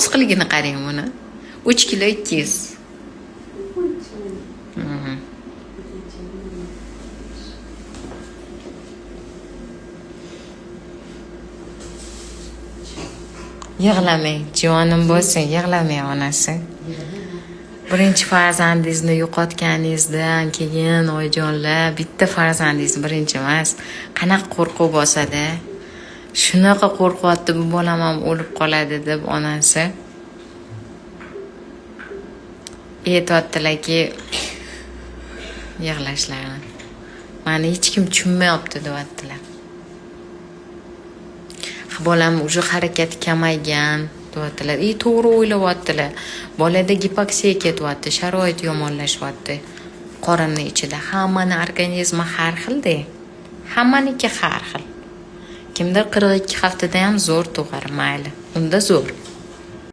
Oziqligini qarang buni. 3 kilo 200. Yig'lamang, jonim bo'lsin, yig'lamang onasi. Birinchi farzandingizni yo'qotganingizdan keyin oyijonlar, bitta farzandingiz birinchi emas. Qanaqa qo'rquv bosadi? Shunaqa qo'rqyapti, bu bolam ham o'lib qoladi deb onasi. Aytayotdilarki, yig'lashlarini. Mani hech kim tushunmayapti deyaptilar. Bolam уже harakati kamaygan deyaptilar. To'g'ri o'ylayaptilar. Bolada gipoksiya ketyapti, sharoit yomonlashyapti. Qorinning ichida hammani organizmi har xilda. Hammaniki har xil. Kimdir 42 haftada ham zo'r tug'ar, mayli. Unda zo'r.